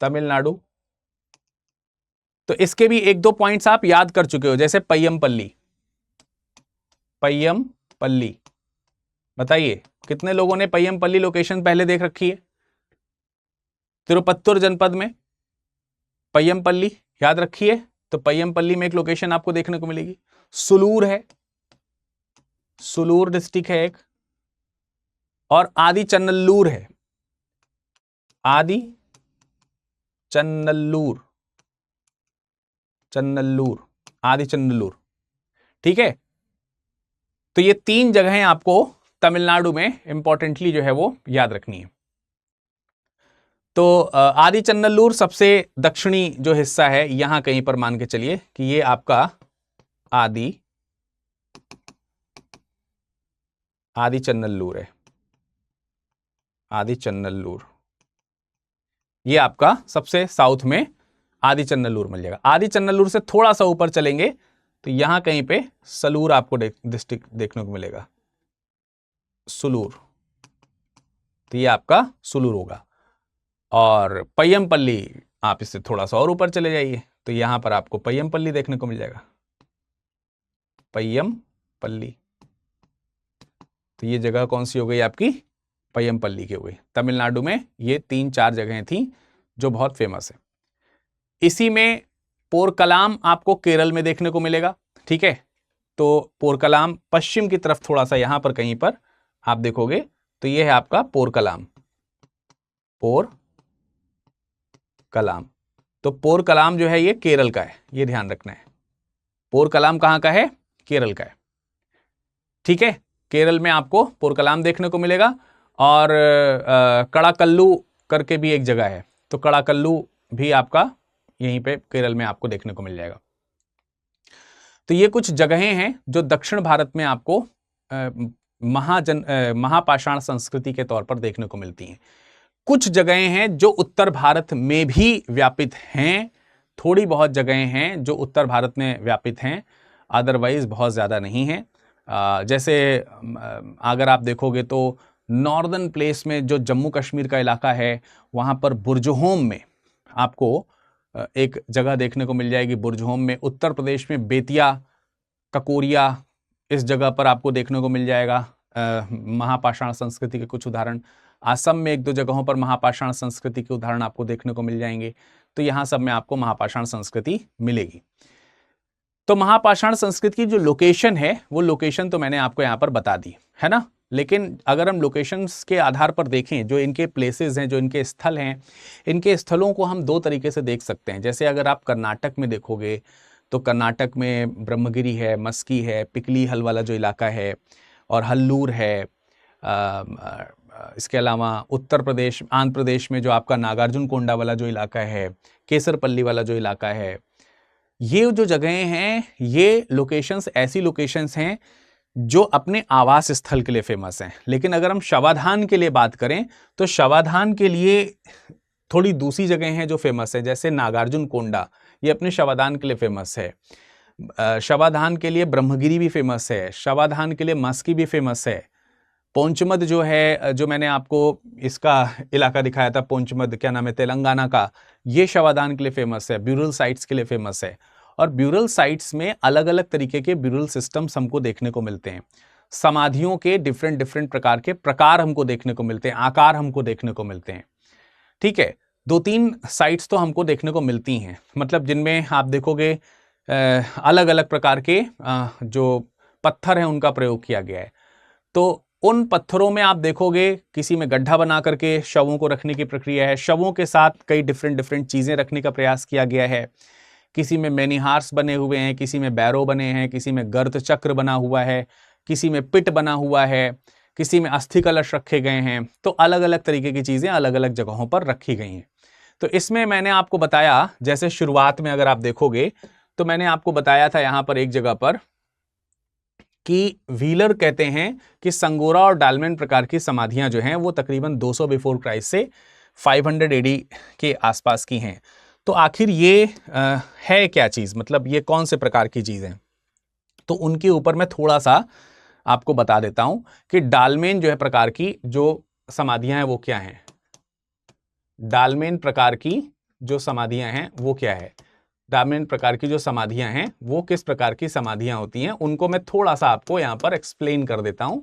तमिलनाडु तो इसके भी एक दो पॉइंट्स आप याद कर चुके हो, जैसे पय्यमपल्ली। पय्यमपल्ली, बताइए कितने लोगों ने पय्यमपल्ली लोकेशन पहले देख रखी है? तिरुपत्तुर जनपद में पय्यमपल्ली याद रखिए। तो पय्यमपल्ली में एक लोकेशन आपको देखने को मिलेगी। सुलूर है, सुलूर डिस्ट्रिक्ट है एक, और आदिचन्नल्लूर है, आदिचन्नल्लूर, चन्नल्लूर, आदिचन्नल्लूर, ठीक है। तो ये तीन जगहें आपको तमिलनाडु में इंपॉर्टेंटली जो है वो याद रखनी है। तो आदिचन्नल्लूर सबसे दक्षिणी जो हिस्सा है, यहां कहीं पर मान के चलिए कि ये आपका आदिचन्नल्लूर है, आदिचन्नल्लूर, ये आपका सबसे साउथ में आदिचन्नल्लूर मिल जाएगा। आदिचन्नल्लूर से थोड़ा सा ऊपर चलेंगे तो यहां कहीं पे सलूर आपको डिस्ट्रिक्ट देखने को मिलेगा, सुलूर, तो ये आपका सुलूर होगा। और पय्यमपल्ली आप इससे थोड़ा सा और ऊपर चले जाइए तो यहां पर आपको पय्यमपल्ली देखने को मिल जाएगा, पय्यमपल्ली। तो ये जगह कौन सी हो गई आपकी? पय्यमपल्ली की हो गई। तमिलनाडु में ये 3-4 जगहें थी जो बहुत फेमस है। इसी में पोरकलाम आपको केरल में देखने को मिलेगा, ठीक है। तो पोरकलाम पश्चिम की तरफ थोड़ा सा यहां पर कहीं पर आप देखोगे तो ये है आपका पोरकलाम, पोरकलाम। तो पोरकलाम जो है ये केरल का है, ये ध्यान रखना है। पोरकलाम कहां का है? केरल का है, ठीक है। केरल में आपको पोरकलाम देखने को मिलेगा। और कड़ाकल्लू करके भी एक जगह है, तो कड़ाकल्लू भी आपका यहीं पे केरल में आपको देखने को मिल जाएगा। तो ये कुछ जगहें हैं जो दक्षिण भारत में आपको महापाषाण संस्कृति के तौर पर देखने को मिलती हैं। कुछ जगहें हैं जो उत्तर भारत में भी व्यापित हैं, थोड़ी बहुत जगहें हैं जो उत्तर भारत में व्यापित हैं, अदरवाइज बहुत ज़्यादा नहीं है। जैसे अगर आप देखोगे तो नॉर्दर्न प्लेस में जो जम्मू कश्मीर का इलाका है, वहाँ पर बुर्जहोम में आपको एक जगह देखने को मिल जाएगी। बुर्जहोम में उत्तर प्रदेश में बेतिया, ककोरिया, इस जगह पर आपको देखने को मिल जाएगा महापाषाण संस्कृति के कुछ उदाहरण। असम में 1-2 जगहों पर महापाषाण संस्कृति के उदाहरण आपको देखने को मिल जाएंगे। तो यहाँ सब में आपको महापाषाण संस्कृति मिलेगी। तो महापाषाण संस्कृति की जो लोकेशन है, वो लोकेशन तो मैंने आपको यहाँ पर बता दी है ना। लेकिन अगर हम लोकेशंस के आधार पर देखें, जो इनके प्लेसेस हैं, जो इनके स्थल हैं, इनके स्थलों को हम 2 तरीके से देख सकते हैं। जैसे अगर आप कर्नाटक में देखोगे तो कर्नाटक में ब्रह्मगिरी है, मस्की है, पिकली हल वाला जो इलाका है, और हल्लूर है। इसके अलावा उत्तर प्रदेश, आंध्र प्रदेश में जो आपका नागार्जुन कोंडा वाला जो इलाका है, केसरपल्ली वाला जो इलाका है, ये जो जगहें हैं, ये लोकेशंस ऐसी लोकेशंस हैं जो अपने आवास स्थल के लिए फेमस हैं। लेकिन अगर हम शवाधान के लिए बात करें तो शवाधान के लिए थोड़ी दूसरी जगह हैं जो फेमस है। जैसे नागार्जुन कोंडा, ये अपने शवाधान के लिए फेमस है। शवाधान के लिए ब्रह्मगिरी भी फेमस है, शवाधान के लिए मस्की भी फेमस है। पोंचमद जो है, जो मैंने आपको इसका इलाका दिखाया था, पोंचमद क्या नाम है, तेलंगाना का, ये शवाधान के लिए फेमस है, ब्यूरल साइट्स के लिए फेमस है। और ब्यूरल साइट्स में अलग अलग तरीके के ब्यूरल सिस्टम्स हमको देखने को मिलते हैं। समाधियों के डिफरेंट प्रकार के प्रकार हमको देखने को मिलते हैं, आकार हमको देखने को मिलते हैं, ठीक है। 2-3 साइट्स तो हमको देखने को मिलती हैं, मतलब जिनमें आप देखोगे अलग अलग प्रकार के जो पत्थर हैं उनका प्रयोग किया गया है। तो उन पत्थरों में आप देखोगे किसी में गड्ढा बना करके शवों को रखने की प्रक्रिया है, शवों के साथ कई डिफरेंट चीज़ें रखने का प्रयास किया गया है। किसी में मैनीहार्स बने हुए हैं, किसी में बैरो बने हैं, किसी में गर्त चक्र बना हुआ है, किसी में पिट बना हुआ है, किसी में अस्थि कलश रखे गए हैं। तो अलग अलग तरीके की चीज़ें अलग अलग जगहों पर रखी गई हैं। तो इसमें मैंने आपको बताया, जैसे शुरुआत में अगर आप देखोगे तो मैंने आपको बताया था यहाँ पर एक जगह पर कि व्हीलर कहते हैं कि संगोरा और डालमेन प्रकार की समाधियां जो हैं वो तकरीबन 200 बिफोर क्राइस्ट से 500 एडी के आसपास की हैं। तो आखिर ये है क्या चीज़, मतलब ये कौन से प्रकार की चीज़ है? तो उनके ऊपर मैं थोड़ा सा आपको बता देता हूं कि डालमेन जो है प्रकार की जो समाधियां हैं वो क्या हैं। डालमेन प्रकार की जो समाधियां हैं वो क्या है, डालमेन प्रकार की जो समाधियां हैं वो किस प्रकार की समाधियां होती हैं, उनको मैं थोड़ा सा आपको यहां पर एक्सप्लेन कर देता हूं,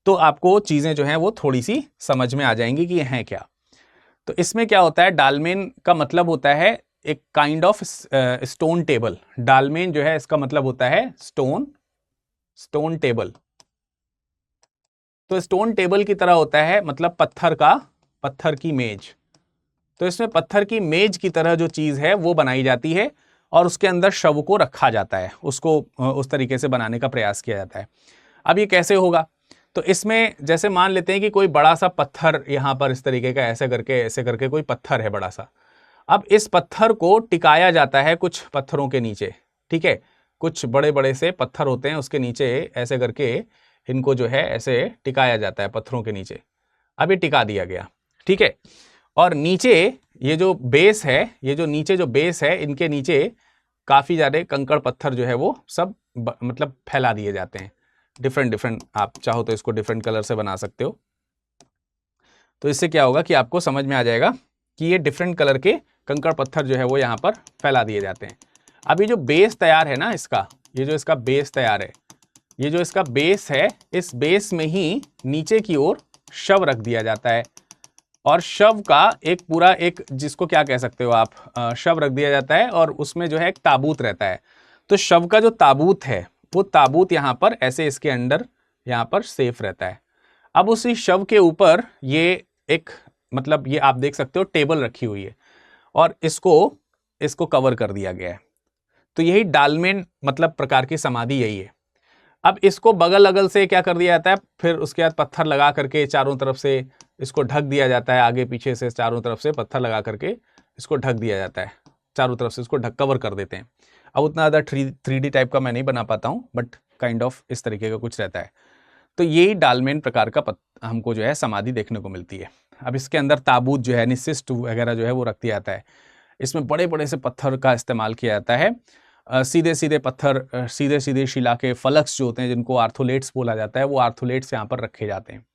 तो आपको चीजें जो हैं वो थोड़ी सी समझ में आ जाएंगी कि ये हैं क्या। तो इसमें क्या होता है, डालमेन का मतलब होता है एक काइंड ऑफ स्टोन टेबल। डालमेन जो है इसका मतलब होता है स्टोन टेबल। तो स्टोन टेबल की तरह होता है, मतलब पत्थर की मेज। तो इसमें पत्थर की मेज की तरह जो चीज है वो बनाई जाती है और उसके अंदर शव को रखा जाता है, उसको उस तरीके से बनाने का प्रयास किया जाता है। अब ये कैसे होगा, तो इसमें जैसे मान लेते हैं कि कोई बड़ा सा पत्थर यहां पर इस तरीके का ऐसे करके कोई पत्थर है बड़ा सा। अब इस पत्थर को टिकाया जाता है कुछ पत्थरों के नीचे, ठीक है, कुछ बड़े बड़े से पत्थर होते हैं उसके नीचे ऐसे करके इनको जो है ऐसे टिकाया जाता है पत्थरों के नीचे। अब ये टिका दिया गया, ठीक है, और नीचे ये जो बेस है, ये जो नीचे जो बेस है, इनके नीचे काफी ज्यादा कंकड़ पत्थर जो है वो सब मतलब फैला दिए जाते हैं। डिफरेंट आप चाहो तो इसको डिफरेंट कलर से बना सकते हो। तो इससे क्या होगा कि आपको समझ में आ जाएगा कि ये डिफरेंट कलर के कंकड़ पत्थर जो है वो यहाँ पर फैला दिए जाते हैं। अब ये जो बेस तैयार है ना इसका, ये जो इसका बेस तैयार है, ये जो इसका बेस है, इस बेस में ही नीचे की ओर शव रख दिया जाता है और शव का एक पूरा एक जिसको क्या कह सकते हो आप, शव रख दिया जाता है और उसमें जो है एक ताबूत रहता है। तो शव का जो ताबूत है वो ताबूत यहाँ पर ऐसे इसके अंदर यहाँ पर सेफ रहता है। अब उसी शव के ऊपर ये एक मतलब ये आप देख सकते हो टेबल रखी हुई है और इसको कवर कर दिया गया है। तो यही डालमेन मतलब प्रकार की समाधि यही है। अब इसको बगल अगल से क्या कर दिया जाता है, फिर उसके बाद पत्थर लगा करके चारों तरफ से इसको ढक दिया जाता है, आगे पीछे से चारों तरफ से पत्थर लगा करके इसको ढक दिया जाता है, चारों तरफ से इसको कवर कर देते हैं। अब उतना ज़्यादा 3D टाइप का मैं नहीं बना पाता हूँ, बट काइंड ऑफ इस तरीके का कुछ रहता है। तो यही डालमेन प्रकार का हमको जो है समाधि देखने को मिलती है। अब इसके अंदर ताबूत जो है निशिष्ट वगैरह जो है वो रख दिया जाता है। इसमें बड़े बड़े से पत्थर का इस्तेमाल किया जाता है, सीधे सीधे पत्थर, सीधे सीधे शिला के फलक्स जो होते हैं जिनको आर्थोलेट्स बोला जाता है, वो आर्थोलेट्स यहाँ पर रखे जाते हैं,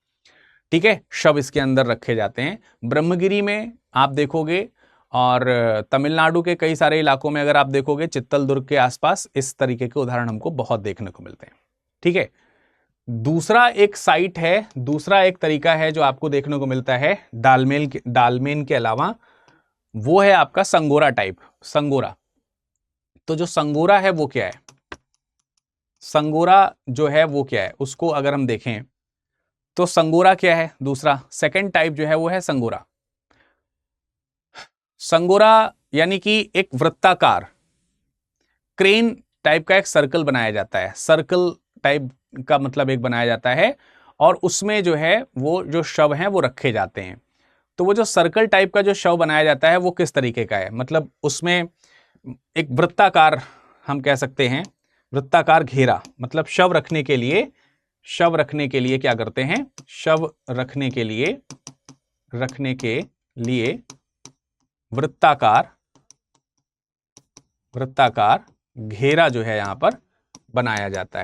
ठीक है, शव इसके अंदर रखे जाते हैं। ब्रह्मगिरी में आप देखोगे और तमिलनाडु के कई सारे इलाकों में अगर आप देखोगे, चित्तल दुर्ग के आसपास इस तरीके के उदाहरण हमको बहुत देखने को मिलते हैं, ठीक है। दूसरा एक साइट है, दूसरा एक तरीका है जो आपको देखने को मिलता है डालमेन के अलावा, वो है आपका संगोरा टाइप, संगोरा। तो जो संगोरा है वो क्या है, संगोरा जो है वो क्या है, उसको अगर हम देखें तो संगोरा क्या है, दूसरा सेकंड टाइप जो है वो है संगोरा। संगोरा यानी कि एक वृत्ताकार क्रेन टाइप का एक सर्कल बनाया जाता है, सर्कल टाइप का मतलब एक बनाया जाता है और उसमें जो है वो जो शव हैं वो रखे जाते हैं। तो वो जो सर्कल टाइप का जो शव बनाया जाता है वो किस तरीके का है, मतलब उसमें एक वृत्ताकार हम कह सकते हैं, वृत्ताकार घेरा, मतलब शव रखने के लिए क्या करते हैं, शव रखने के लिए वृत्ताकार घेरा जो है यहां पर बनाया जाता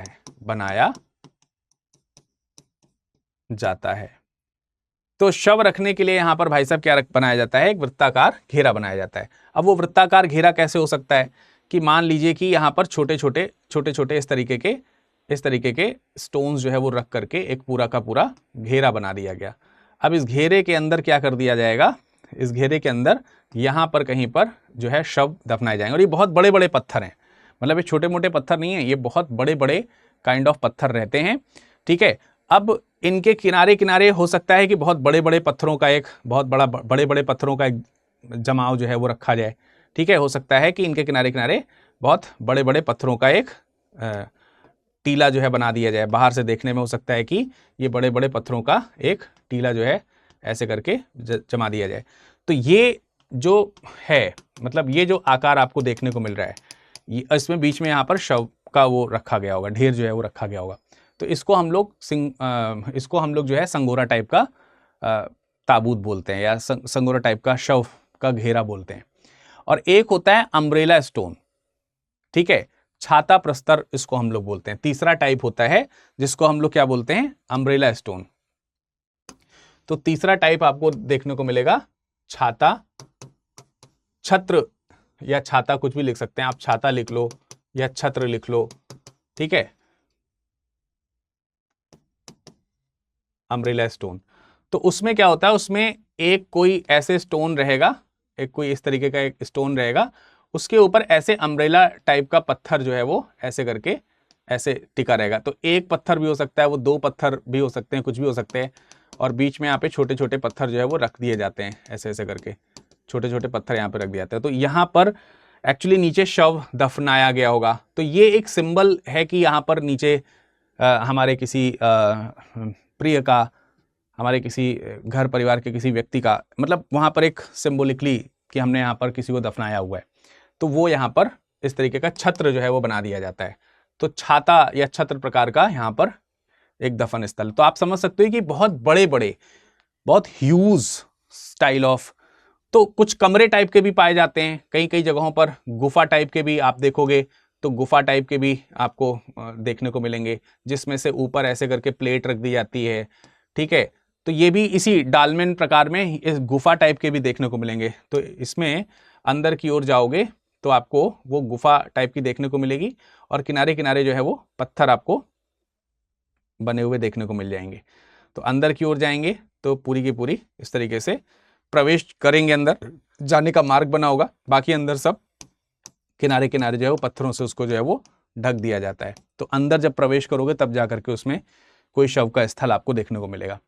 है। तो शव रखने के लिए यहां पर भाई साहब क्या बनाया जाता है, एक वृत्ताकार घेरा बनाया जाता है। अब वो वृत्ताकार घेरा कैसे हो सकता है कि मान लीजिए कि यहां पर छोटे छोटे इस तरीके के स्टोन्स जो है वो रख करके एक पूरा का पूरा घेरा बना दिया गया। अब इस घेरे के अंदर क्या कर दिया जाएगा, इस घेरे के अंदर यहां पर कहीं पर जो है शव दफनाए जाएंगे। और ये बहुत बड़े बड़े पत्थर हैं, मतलब ये छोटे मोटे पत्थर नहीं है, ये बहुत बड़े बड़े काइंड ऑफ पत्थर रहते हैं, ठीक है। अब इनके किनारे किनारे हो सकता है कि बहुत बड़े बड़े पत्थरों का एक जमाव जो है वो रखा जाए, ठीक है। हो सकता है कि इनके किनारे किनारे बहुत बड़े बड़े पत्थरों का एक टीला जो है बना दिया जाए। बाहर से देखने में हो सकता है कि ये बड़े बड़े पत्थरों का एक टीला जो है ऐसे करके जमा दिया जाए। तो ये जो है, मतलब ये जो आकार आपको देखने को मिल रहा है, इसमें बीच में यहाँ पर शव का वो रखा गया होगा, ढेर जो है वो रखा गया होगा। तो इसको हम लोग जो है संगोरा टाइप का ताबूत बोलते हैं, या संगोरा टाइप का शव का घेरा बोलते हैं। और एक होता है अम्ब्रेला स्टोन, ठीक है, छाता प्रस्तर इसको हम लोग बोलते हैं। तीसरा टाइप होता है जिसको हम लोग क्या बोलते हैं, अम्ब्रेला स्टोन। तो तीसरा टाइप आपको देखने को मिलेगा छाता, छत्र या छाता, कुछ भी लिख सकते हैं आप, छाता लिख लो या छत्र लिख लो, ठीक है, अम्ब्रेला स्टोन। तो उसमें क्या होता है, उसमें एक कोई ऐसे स्टोन रहेगा, एक कोई इस तरीके का एक स्टोन रहेगा, उसके ऊपर ऐसे अम्ब्रेला टाइप का पत्थर जो है वो ऐसे करके ऐसे टिका रहेगा। तो एक पत्थर भी हो सकता है, वो दो पत्थर भी हो सकते हैं, कुछ भी हो सकते हैं, और बीच में यहाँ पे छोटे छोटे पत्थर जो है वो रख दिए जाते हैं, ऐसे ऐसे करके छोटे छोटे पत्थर यहाँ पे रख दिए जाते हैं। तो यहाँ पर एक्चुअली नीचे शव दफनाया गया होगा। तो ये एक सिंबल है कि यहाँ पर नीचे हमारे किसी प्रिय का, हमारे किसी घर परिवार के किसी व्यक्ति का, मतलब वहाँ पर एक सिंबॉलिकली कि हमने यहाँ पर किसी को दफनाया हुआ है, तो वो यहाँ पर इस तरीके का छत्र जो है वो बना दिया जाता है। तो छाता या छत्र प्रकार का यहाँ पर एक दफन स्थल। तो आप समझ सकते हो कि बहुत बड़े बड़े, बहुत ह्यूज स्टाइल ऑफ, तो कुछ कमरे टाइप के भी पाए जाते हैं, कई कई जगहों पर गुफा टाइप के भी आप देखोगे, तो गुफा टाइप के भी आपको देखने को मिलेंगे, जिसमें से ऊपर ऐसे करके प्लेट रख दी जाती है, ठीक है। तो ये भी इसी डालमेन प्रकार में इस गुफा टाइप के भी देखने को मिलेंगे। तो इसमें अंदर की ओर जाओगे तो आपको वो गुफा टाइप की देखने को मिलेगी, और किनारे किनारे जो है वो पत्थर आपको बने हुए देखने को मिल जाएंगे। तो अंदर की ओर जाएंगे तो पूरी की पूरी इस तरीके से प्रवेश करेंगे, अंदर जाने का मार्ग बना होगा, बाकी अंदर सब किनारे किनारे जो है वो पत्थरों से उसको जो है वो ढक दिया जाता है। तो अंदर जब प्रवेश करोगे तब जाकर के उसमें कोई शव का स्थल आपको देखने को मिलेगा।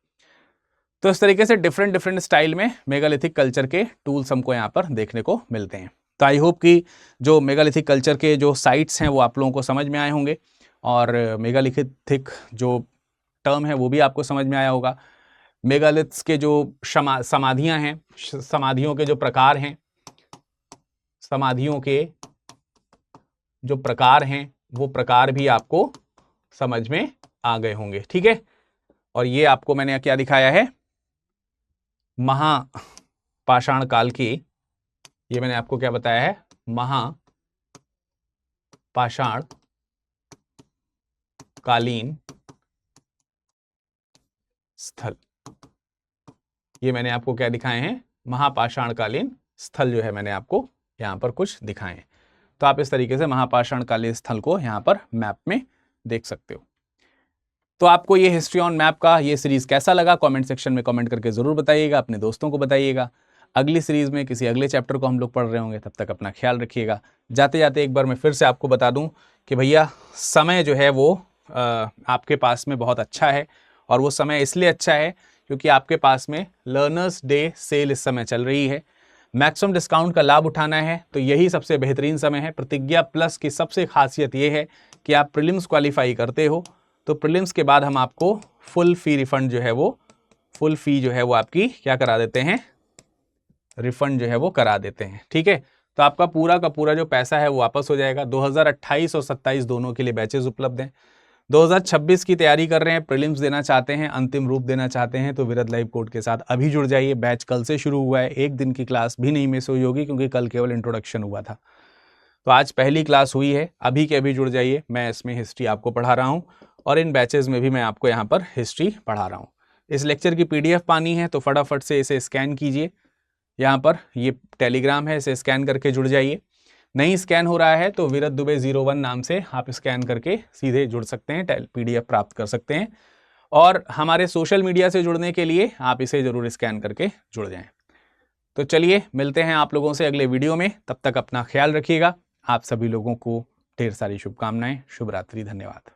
तो इस तरीके से डिफरेंट डिफरेंट स्टाइल में मेगालिथिक कल्चर के टूल्स हमको यहाँ पर देखने को मिलते हैं। तो आई होप कि जो मेगालिथिक कल्चर के जो साइट्स हैं वो आप लोगों को समझ में आए होंगे, और मेगालिथिक जो टर्म है वो भी आपको समझ में आया होगा। मेगालिथ्स के जो समाधियां हैं, समाधियों के जो प्रकार हैं, समाधियों के जो प्रकार हैं वो प्रकार भी आपको समझ में आ गए होंगे, ठीक है। और ये आपको मैंने क्या दिखाया है, महापाषाण काल की, ये मैंने आपको क्या बताया है, महापाषाण कालीन स्थल। ये मैंने आपको क्या दिखाए हैं, महापाषाण कालीन स्थल जो है मैंने आपको यहाँ पर कुछ दिखाए हैं। तो आप इस तरीके से महापाषाण कालीन स्थल को यहाँ पर मैप में देख सकते हो। तो आपको ये हिस्ट्री ऑन मैप का ये सीरीज कैसा लगा, कमेंट सेक्शन में कमेंट करके जरूर बताइएगा, अपने दोस्तों को बताइएगा। अगली सीरीज में किसी अगले चैप्टर को हम लोग पढ़ रहे होंगे, तब तक अपना ख्याल रखिएगा। जाते जाते एक बार मैं फिर से आपको बता दूं कि भैया समय जो है वो आपके पास में बहुत अच्छा है, और वो समय इसलिए अच्छा है क्योंकि आपके पास में लर्नर्स डे सेल इस समय चल रही है। मैक्सिमम डिस्काउंट का लाभ उठाना है तो यही सबसे बेहतरीन समय है। प्रतिज्ञा प्लस की सबसे खासियत ये है कि आप प्रीलिम्स क्वालिफाई करते हो तो प्रीलिम्स के बाद हम आपको फुल फी रिफंड जो है वो, फुल फी जो है वो आपकी क्या करा देते हैं, रिफंड जो है वो करा देते हैं, ठीक है। तो आपका पूरा का पूरा जो पैसा है वो वापस हो जाएगा। 2028 और 27 दोनों के लिए बैचेस उपलब्ध हैं। 2026 की तैयारी कर रहे हैं, प्रीलिम्स देना चाहते हैं, अंतिम रूप देना चाहते हैं तो विरद लाइव कोड के साथ अभी जुड़ जाइए। बैच कल से शुरू हुआ है, एक दिन की क्लास भी नहीं मिस हुई होगी क्योंकि कल केवल इंट्रोडक्शन हुआ था। तो आज पहली क्लास हुई है, अभी के अभी जुड़ जाइए। मैं इसमें हिस्ट्री आपको पढ़ा रहा हूँ और इन बैचेज में भी मैं आपको यहाँ पर हिस्ट्री पढ़ा रहा हूँ। इस लेक्चर की PDF पानी है तो फटाफट से इसे स्कैन कीजिए। यहाँ पर ये टेलीग्राम है, इसे स्कैन करके जुड़ जाइए। नहीं स्कैन हो रहा है तो विरद दुबे 01 नाम से आप स्कैन करके सीधे जुड़ सकते हैं, PDF प्राप्त कर सकते हैं। और हमारे सोशल मीडिया से जुड़ने के लिए आप इसे जरूर स्कैन करके जुड़ जाएं। तो चलिए मिलते हैं आप लोगों से अगले वीडियो में, तब तक अपना ख्याल रखिएगा। आप सभी लोगों को ढेर सारी शुभकामनाएं। शुभ रात्रि, धन्यवाद।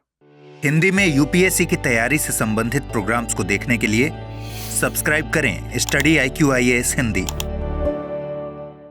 हिंदी में UPSC की तैयारी से संबंधित प्रोग्राम्स को देखने के लिए सब्सक्राइब करें स्टडी IQ IAS हिंदी।